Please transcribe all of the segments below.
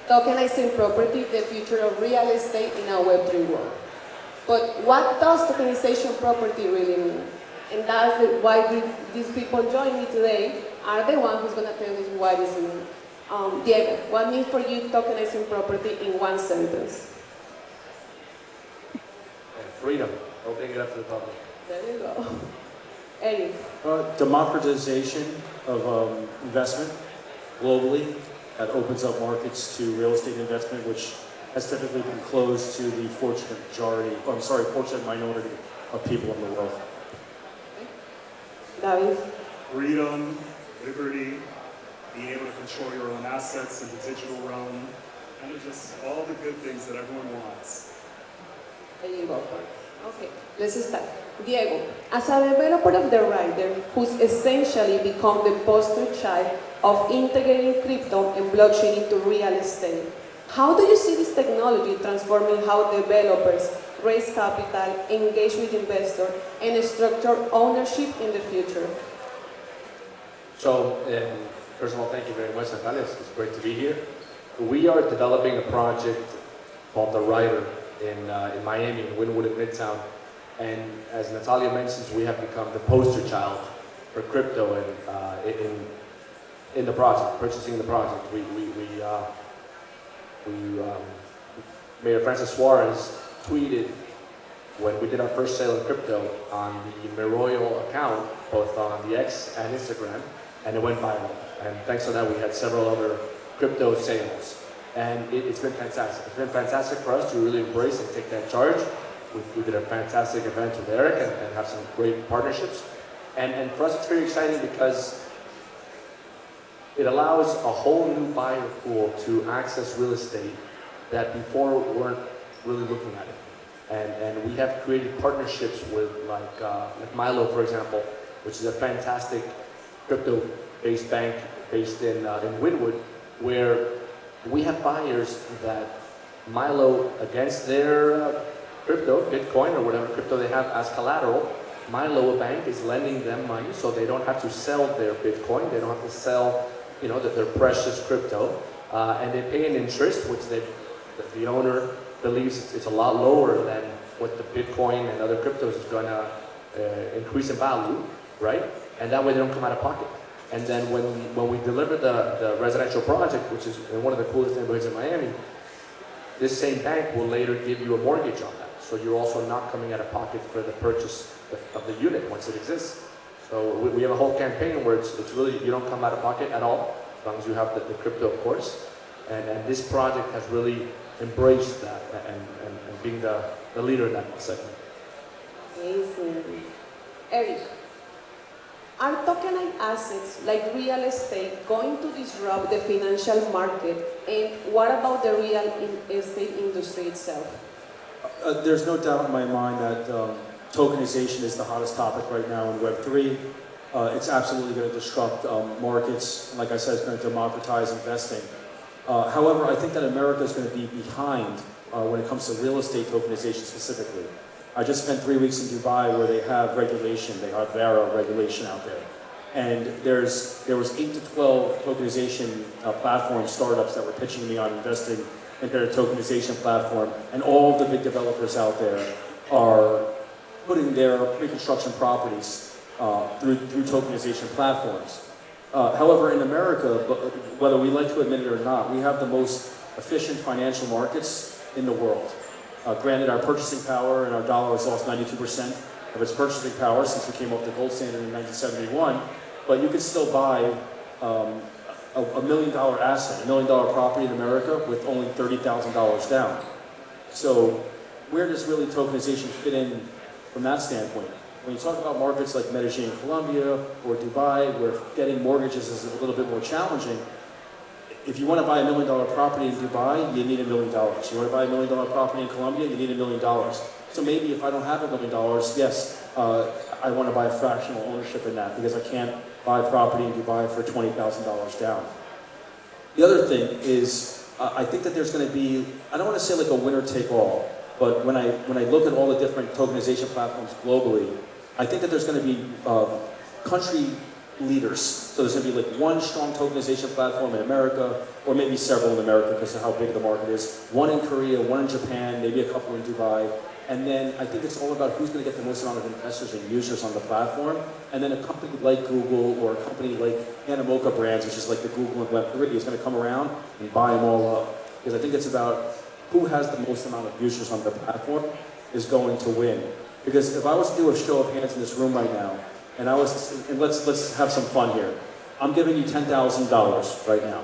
tokenizing property, the future of real estate in a Web3 world. But what does tokenization property really mean? And that's why these people joining me today are the ones who's going to tell us what this means. Diego, what means for you tokenizing property in one sentence? Freedom, opening it up to the public. There you go. Eric. Democratization of investment globally that opens up markets to real estate investment, which has typically been closed to the fortunate minority of people in the world. David. Freedom, liberty, being able to control your own assets in the digital realm, and just all the good things that everyone wants. There you go. Okay, let's start. Diego, as a developer of the rider who's essentially become the poster child of integrating crypto and blockchain into real estate, how do you see this technology transforming how developers raise capital, engage with investors, and structure ownership in the future? So, first of all, thank you very much, Natalia. It's great to be here. We are developing a project called The Rider in Miami, in Wynwood and Midtown. And as Natalia mentions, we have become the poster child for crypto and in the project, purchasing the project. Mayor Francis Suarez tweeted when we did our first sale in crypto on the Meroyo account, both on the X and Instagram, and it went viral. And thanks to that, we had several other crypto sales. And it's been fantastic. It's been fantastic for us to really embrace and take that charge. We did a fantastic event with Eric and have some great partnerships. And for us, it's very exciting because it allows a whole new buyer pool to access real estate that before weren't really looking at it. And we have created partnerships with like Milo, for example, which is a fantastic crypto-based bank based in Wynwood, where we have buyers that Milo, against their crypto, Bitcoin or whatever crypto they have as collateral, Milo, a bank, is lending them money so they don't have to sell their Bitcoin, they don't have to sell, their precious crypto, and they pay an interest, which the owner believes it's a lot lower than what the Bitcoin and other cryptos is going to increase in value, right? And that way they don't come out of pocket. And then when we deliver the residential project, which is in one of the coolest neighborhoods in Miami, this same bank will later give you a mortgage on that. So you're also not coming out of pocket for the purchase of the unit once it exists. So we have a whole campaign where it's really, you don't come out of pocket at all, as long as you have the crypto, of course. And this project has really embraced that and being the leader in that segment. Amazing. Eric, are tokenized assets like real estate going to disrupt the financial market? And what about the real estate industry itself? There's no doubt in my mind that tokenization is the hottest topic right now in Web3. It's absolutely going to disrupt markets. Like I said, it's going to democratize investing. However, I think that America is going to be behind when it comes to real estate tokenization specifically. I just spent 3 weeks in Dubai where they have regulation, they have VARA regulation out there. And there was 8 to 12 tokenization platform startups that were pitching me on investing in their tokenization platform. And all the big developers out there are putting their pre-construction properties through tokenization platforms. However, in America, whether we like to admit it or not, we have the most efficient financial markets in the world. Granted, our purchasing power and our dollar has lost 92% of its purchasing power since we came off the gold standard in 1971, but you could still buy a $1 million asset, $1 million property in America with only $30,000 down. So where does really tokenization fit in from that standpoint? When you talk about markets like Medellin, Colombia, or Dubai, where getting mortgages is a little bit more challenging, if you want to buy $1 million property in Dubai, you need $1 million. You want to buy $1 million property in Colombia, you need $1 million. So maybe if I don't have $1 million, yes, I want to buy a fractional ownership in that because I can't buy property in Dubai for $20,000 down. The other thing is, I think that there's going to be, I don't want to say like a winner take all, but when I look at all the different tokenization platforms globally, I think that there's going to be country leaders. So there's going to be like one strong tokenization platform in America, or maybe several in America because of how big the market is. One in Korea, one in Japan, maybe a couple in Dubai. And then I think it's all about who's going to get the most amount of investors and users on the platform. And then a company like Google or a company like Animoca Brands, which is like the Google and Web3, is going to come around and buy them all up. Because I think it's about who has the most amount of users on the platform is going to win. Because if I was to do a show of hands in this room right now, and let's have some fun here. I'm giving you $10,000 right now.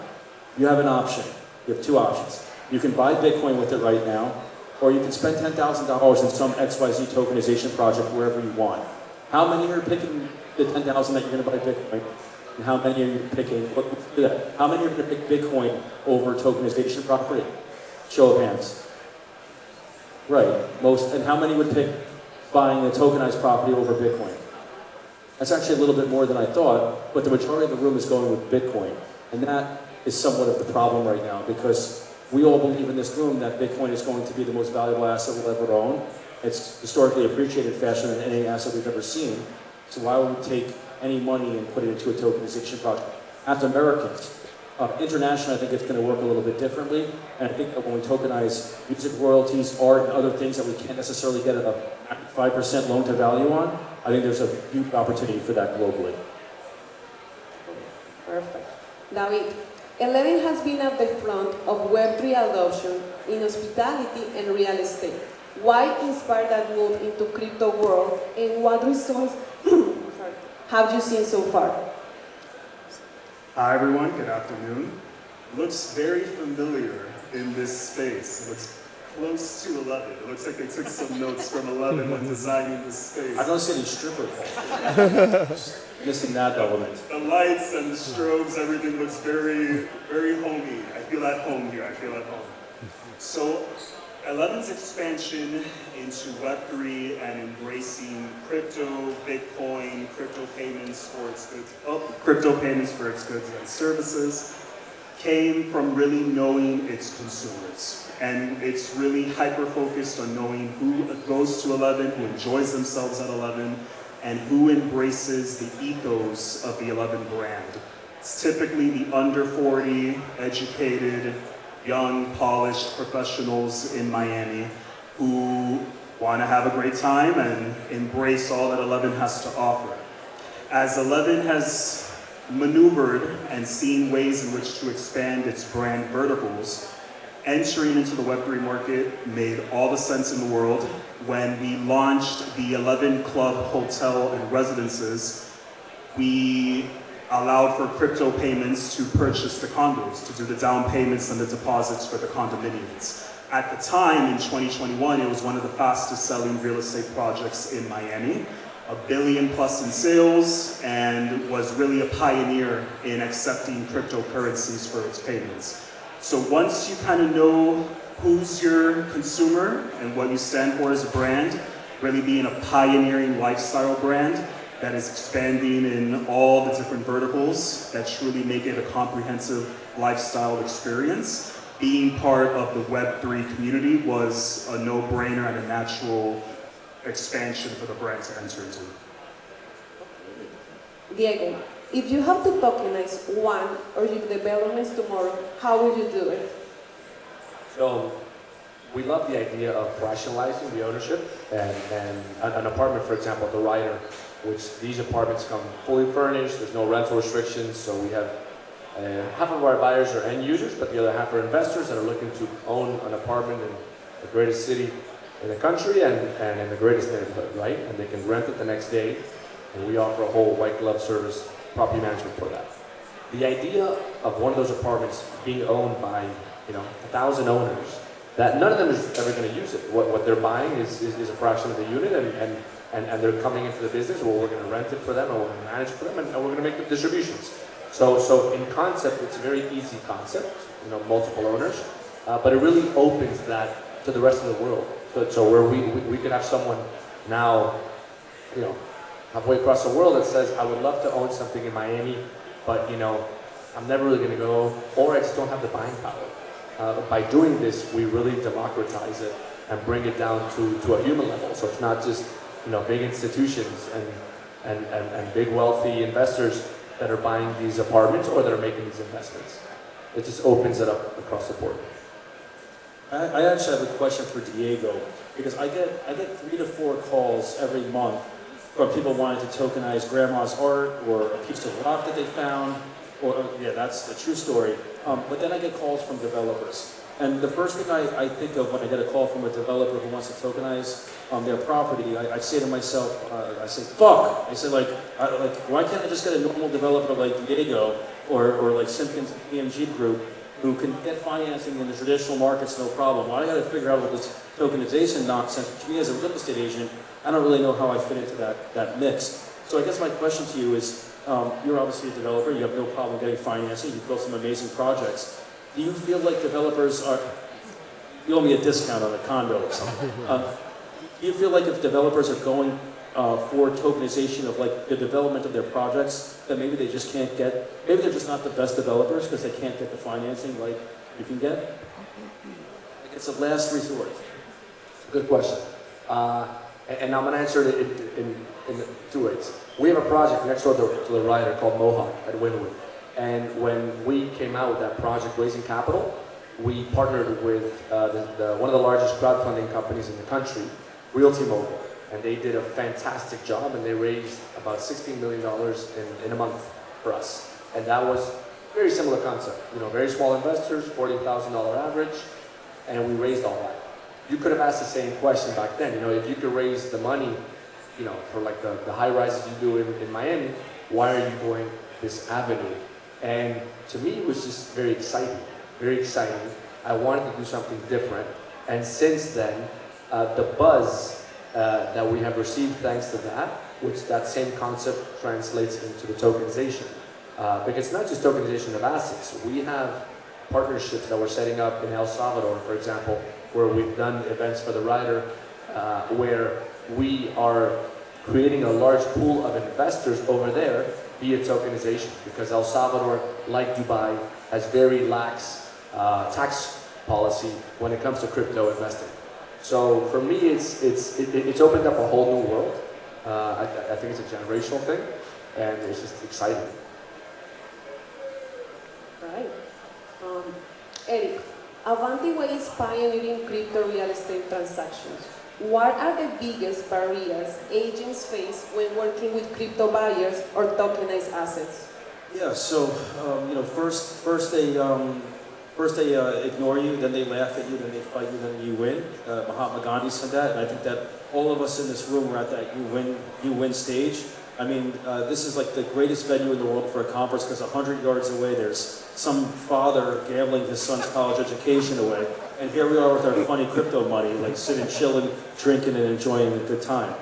You have an option. You have two options. You can buy Bitcoin with it right now, or you can spend $10,000 in some XYZ tokenization project wherever you want. How many are picking the 10,000 that you're going to buy Bitcoin? And how many are you picking? How many are going to pick Bitcoin over tokenization property? Show of hands. Right. Most. And how many would pick buying a tokenized property over Bitcoin? That's actually a little bit more than I thought, but the majority of the room is going with Bitcoin. And that is somewhat of the problem right now, because we all believe in this room that Bitcoin is going to be the most valuable asset we'll ever own. It's historically appreciated faster than any asset we've ever seen. So why would we take any money and put it into a tokenization project? As Americans, internationally, I think it's going to work a little bit differently. And I think that when we tokenize music royalties, art, and other things that we can't necessarily get a 5% loan to value on, I think there's a huge opportunity for that globally. Perfect. David, 11 has been at the front of Web3 adoption in hospitality and real estate. Why inspire that move into crypto world, and what results have you seen so far? Hi everyone, good afternoon. Looks very familiar in this space. It looks close to 11. It looks like they took some notes from 11 when designing this space. I don't see any stripper poles. Missing that element. The lights and the strobes, everything looks very, very homey. I feel at home here, I feel at home. So 11's expansion into Web3 and embracing crypto, Bitcoin, crypto payments for its goods and services came from really knowing its consumers. And it's really hyper-focused on knowing who goes to 11, who enjoys themselves at 11, and who embraces the ethos of the 11 brand. It's typically the under 40, educated, young, polished professionals in Miami who want to have a great time and embrace all that 11 has to offer. As 11 has maneuvered and seen ways in which to expand its brand verticals, entering into the Web3 market made all the sense in the world. When we launched the 11 Club Hotel and Residences, we allowed for crypto payments to purchase the condos, to do the down payments and the deposits for the condominiums. At the time, in 2021, it was one of the fastest selling real estate projects in Miami, $1 billion plus in sales, and was really a pioneer in accepting cryptocurrencies for its payments. So once you kind of know who's your consumer and what you stand for as a brand, really being a pioneering lifestyle brand that is expanding in all the different verticals that truly make it a comprehensive lifestyle experience, being part of the Web3 community was a no-brainer and a natural expansion for the brand to enter into. Diego, if you have to tokenize one or your developments tomorrow, how would you do it? So we love the idea of fractionalizing the ownership and an apartment, for example, the Ryder, which these apartments come fully furnished, there's no rental restrictions, so we have half of our buyers are end users, but the other half are investors that are looking to own an apartment in the greatest city in the country and in the greatest neighborhood, right? And they can rent it the next day, and we offer a whole white glove service, property management for that. The idea of one of those apartments being owned by 1,000 owners, that none of them is ever going to use it. What they're buying is a fraction of the unit, and they're coming into the business, well, we're going to rent it for them, or we're going to manage it for them, and we're going to make the distributions. So in concept, it's a very easy concept, multiple owners, but it really opens that to the rest of the world. So where we could have someone now, halfway across the world that says, I would love to own something in Miami, but I'm never really going to go, or I just don't have the buying power. By doing this, we really democratize it and bring it down to a human level. So it's not just big institutions and big wealthy investors that are buying these apartments or that are making these investments. It just opens it up across the board. I actually have a question for Diego, because I get 3 to 4 calls every month from people wanting to tokenize grandma's art or a piece of rock that they found, or yeah, that's the true story. But then I get calls from developers. And the first thing I think of when I get a call from a developer who wants to tokenize their property, I say to myself, I say, fuck! I say, why can't I just get a normal developer like Diego or like Simpkins PMG Group who can get financing in the traditional markets no problem? Why do I got to figure out what this tokenization nonsense, which me as a real estate agent, I don't really know how I fit into that mix. So I guess my question to you is, you're obviously a developer, you have no problem getting financing, you've built some amazing projects. Do you feel like developers are, you owe me a discount on a condo or something. Do you feel like if developers are going for tokenization of like the development of their projects, that maybe they just can't get, maybe they're just not the best developers because they can't get the financing like you can get? Like it's a last resort. Good question. And I'm going to answer it in 2 ways. We have a project next door to the Ryder called Mohawk at Wynwood. And when we came out with that project, raising capital, we partnered with one of the largest crowdfunding companies in the country, Realty Mobile. And they did a fantastic job, and they raised about $16 million in a month for us. And that was very similar concept. You know, very small investors, $40,000 average, and we raised all that. You could have asked the same question back then. You know, if you could raise the money, you know, for like the high rises you do in Miami, why are you going this avenue? And to me, it was just very exciting, very exciting. I wanted to do something different. And since then, the buzz that we have received thanks to that, which that same concept translates into the tokenization. Because it's not just tokenization of assets. We have partnerships that we're setting up in El Salvador, for example, where we've done events for the Ryder, where we are creating a large pool of investors over there via tokenization, because El Salvador, like Dubai, has very lax tax policy when it comes to crypto investing. So for me, it's opened up a whole new world. I think it's a generational thing, and it's just exciting. Right. Eric, Avanti Way is pioneering crypto real estate transactions. What are the biggest barriers agents face when working with crypto buyers or tokenized assets? Yeah, so you know, first they ignore you, then they laugh at you, then they fight you, then you win. Mahatma Gandhi said that, and I think that all of us in this room are at that you win stage. I mean, this is like the greatest venue in the world for a conference because 100 yards away there's some father gambling his son's college education away. And here we are with our funny crypto money, like sitting, chilling, drinking, and enjoying a good time.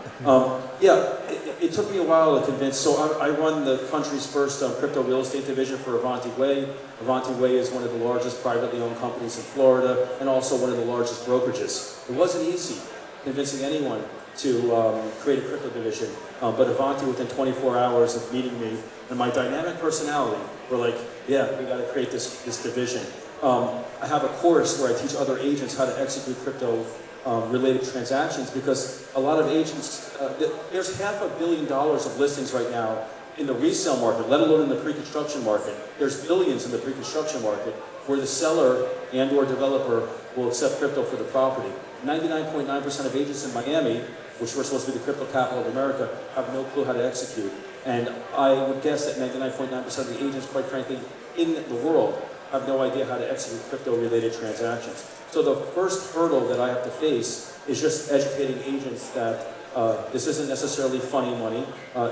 Yeah, it took me a while to convince. So I run the country's first crypto real estate division for Avanti Way. Avanti Way is one of the largest privately owned companies in Florida and also one of the largest brokerages. It wasn't easy convincing anyone to create a crypto division, but Avanti, within 24 hours of meeting me and my dynamic personality, were like, yeah, we got to create this division. I have a course where I teach other agents how to execute crypto related transactions, because a lot of agents, there's $500 million of listings right now in the resale market, let alone in the pre-construction market. There's billions in the pre-construction market where the seller and or developer will accept crypto for the property. 99.9% of agents in Miami, which we're supposed to be the crypto capital of America, have no clue how to execute. And I would guess that 99.9% of the agents, quite frankly, in the world have no idea how to execute crypto-related transactions. So the first hurdle that I have to face is just educating agents that this isn't necessarily funny money,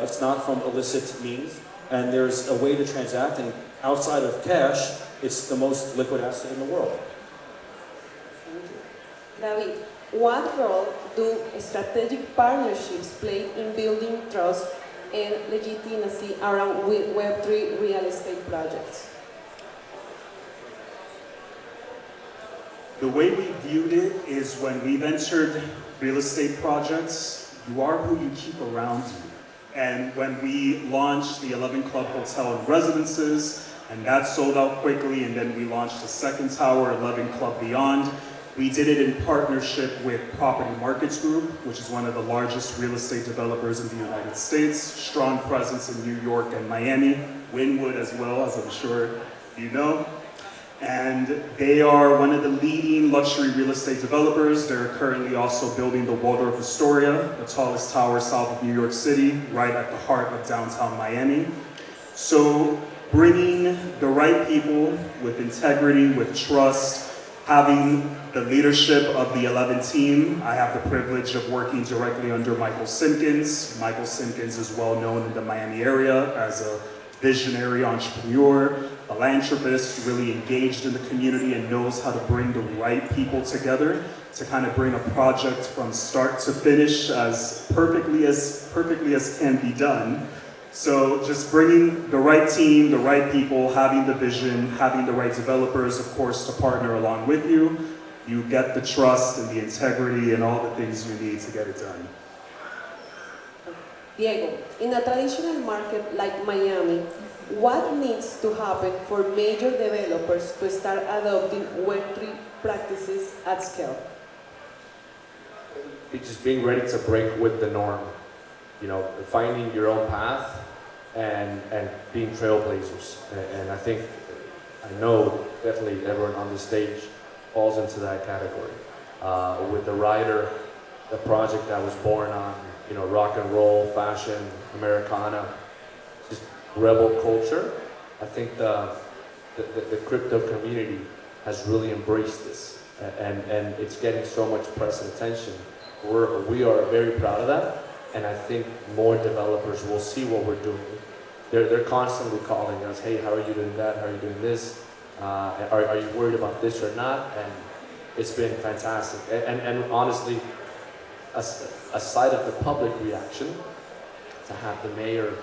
it's not from illicit means, and there's a way to transact, and outside of cash, it's the most liquid asset in the world. David, what role do strategic partnerships play in building trust and legitimacy around Web3 real estate projects? The way we viewed it is when we've entered real estate projects, you are who you keep around you. And when we launched the 11 Club Hotel and Residences, and that sold out quickly, and then we launched the second tower, 11 Club Beyond, We did it in partnership with Property Markets Group, which is one of the largest real estate developers in the United States, strong presence in New York and Miami, Wynwood as well, as I'm sure you know. And they are one of the leading luxury real estate developers. They're currently also building the Waldorf Astoria, the tallest tower south of New York City, right at the heart of downtown Miami. So bringing the right people with integrity, with trust, having the leadership of the 11 team. I have the privilege of working directly under Michael Simpkins. Michael Simpkins is well known in the Miami area as a visionary entrepreneur, philanthropist, really engaged in the community and knows how to bring the right people together to kind of bring a project from start to finish as perfectly as can be done. So just bringing the right team, the right people, having the vision, having the right developers, of course, to partner along with you, you get the trust and the integrity and all the things you need to get it done. Diego, in a traditional market like Miami, what needs to happen for major developers to start adopting Web3 practices at scale? Just being ready to break with the norm, you know, finding your own path and being trailblazers. And I think, I know definitely everyone on the stage falls into that category. With the Rider, the project that was born on, you know, rock and roll, fashion, Americana, just rebel culture. I think the crypto community has really embraced this, and it's getting so much press and attention. We are very proud of that, and I think more developers will see what we're doing. They're constantly calling us, hey, how are you doing that? How are you doing this? Are you worried about this or not? And it's been fantastic. And honestly, aside of the public reaction, to have the mayor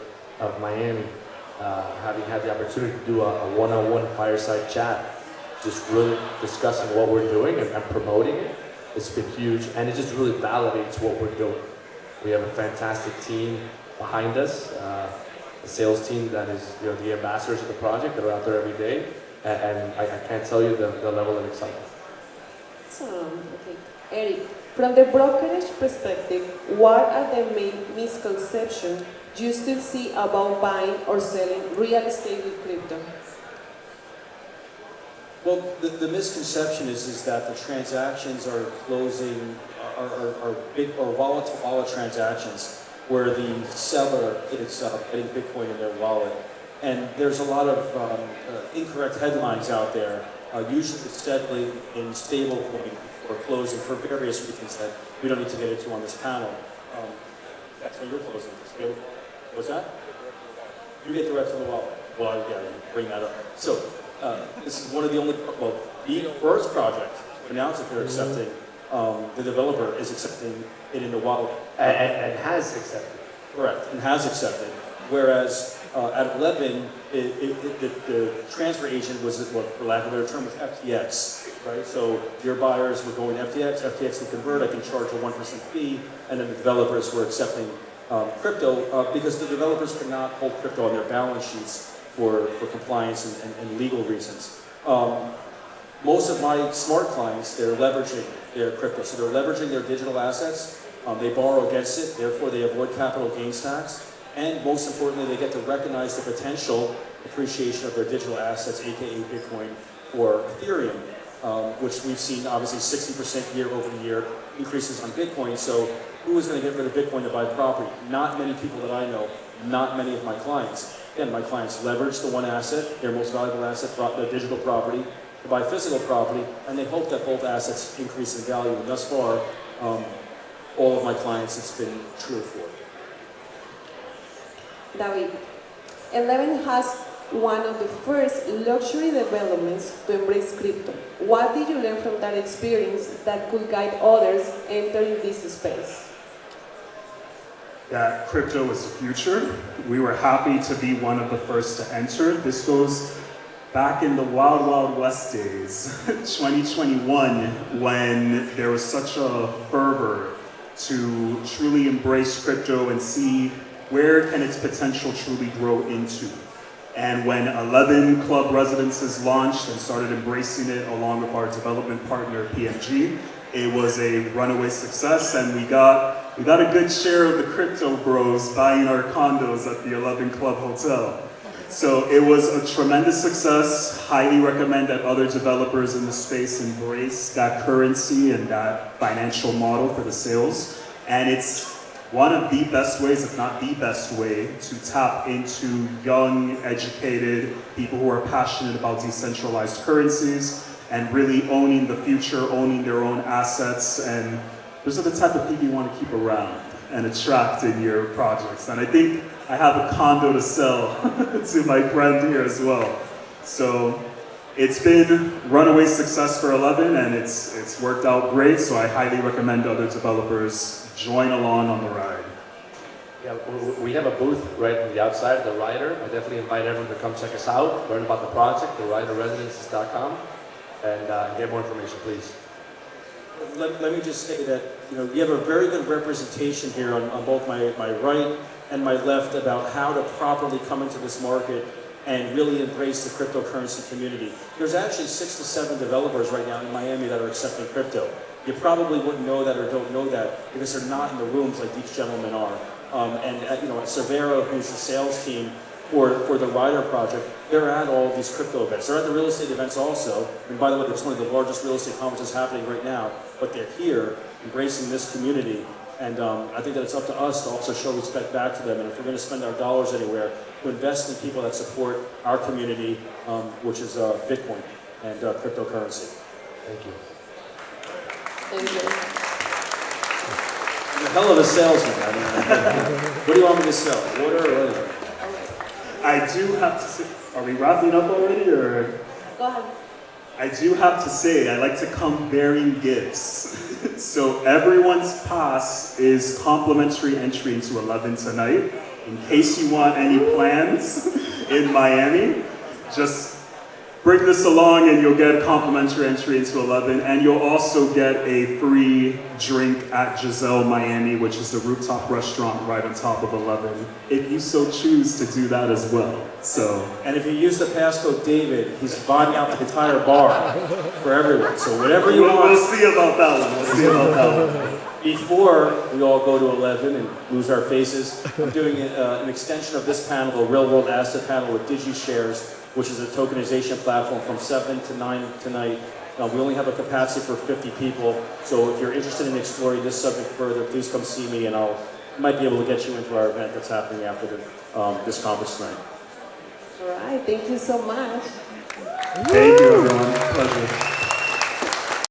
of Miami having had the opportunity to do a one-on-one fireside chat, just really discussing what we're doing and promoting it, it's been huge, and it just really validates what we're doing. We have a fantastic team behind us, a sales team that is, you know, the ambassadors of the project that are out there every day, and I can't tell you the level of excitement. Okay. Eric, from the brokerage perspective, what are the main misconceptions you still see about buying or selling real estate with crypto? Well, the misconception is that the transactions are closing, are big or wallet-to-wallet transactions where the seller is getting Bitcoin in their wallet. And there's a lot of incorrect headlines out there, usually steadily in stablecoin or closing for various reasons that we don't need to get into on this panel. That's when you're closing. What's that? You get direct to the wallet. Well, yeah, bring that up. So this is one of the only, well, the first project announced that they're accepting, the developer is accepting it in the wallet. And has accepted. Correct, and has accepted. Whereas at 11, the transfer agent was, well, for lack of a better term, was FTX, right? So your buyers were going FTX would convert, I can charge a 1% fee, and then the developers were accepting crypto because the developers cannot hold crypto on their balance sheets for compliance and legal reasons. Most of my smart clients, they're leveraging their crypto. So they're leveraging their digital assets. They borrow against it, therefore they avoid capital gains tax. And most importantly, they get to recognize the potential appreciation of their digital assets, aka Bitcoin or Ethereum, which we've seen obviously 60% year over year increases on Bitcoin. So who is going to get rid of Bitcoin to buy property? Not many people that I know, not many of my clients. Again, my clients leverage the one asset, their most valuable asset, their digital property, to buy physical property, and they hope that both assets increase in value. And thus far, all of my clients, it's been true for. David, 11 has one of the first luxury developments to embrace crypto. What did you learn from that experience that could guide others entering this space? That crypto is the future. We were happy to be one of the first to enter. This goes back in the Wild Wild West days, 2021, when there was such a fervor to truly embrace crypto and see where can its potential truly grow into. And when 11 club residences launched and started embracing it along with our development partner PMG, it was a runaway success, and we got a good share of the crypto bros buying our condos at the 11 Club Hotel. So it was a tremendous success. Highly recommend that other developers in the space embrace that currency and that financial model for the sales. And it's one of the best ways, if not the best way, to tap into young, educated people who are passionate about decentralized currencies and really owning the future, owning their own assets. And those are the type of people you want to keep around and attract in your projects. And I think I have a condo to sell to my friend here as well. So it's been runaway success for 11, and it's worked out great. So I highly recommend other developers join along on the ride. Yeah, we have a booth right on the outside, the Rider. I definitely invite everyone to come check us out, learn about the project, theriderresidences.com, and get more information, please. Let me just say that you have a very good representation here on both my right and my left about how to properly come into this market and really embrace the cryptocurrency community. There's actually 6 to 7 developers right now in Miami that are accepting crypto. You probably wouldn't know that or don't know that because they're not in the rooms like these gentlemen are. And at Cervera, who's the sales team for the Rider project, they're at all of these crypto events. They're at the real estate events also. And by the way, it's one of the largest real estate conferences happening right now. But they're here embracing this community. And I think that it's up to us to also show respect back to them. And if we're going to spend our dollars anywhere, to invest in people that support our community, which is Bitcoin and cryptocurrency. Thank you. Thank you. I'm a hell of a salesman. What do you want me to sell? Water or anything? I do have to say, are we wrapping up already, or? Go ahead. I do have to say, I like to come bearing gifts. So everyone's pass is complimentary entry into 11 tonight. In case you want any plans in Miami, just bring this along and you'll get complimentary entry into 11. And you'll also get a free drink at Giselle Miami, which is the rooftop restaurant right on top of 11, if you so choose to do that as well. So, and if you use the passcode David, he's buying out the entire bar for everyone. So whatever you want. We'll see about that one. We'll see about that one. Before we all go to 11 and lose our faces, I'm doing an extension of this panel, a real-world asset panel with DigiShares, which is a tokenization platform from 7 to 9 tonight. We only have a capacity for 50 people, so if you're interested in exploring this subject further, please come see me, and I might be able to get you into our event that's happening after this conference tonight. All right, thank you so much. Thank you, everyone. Pleasure.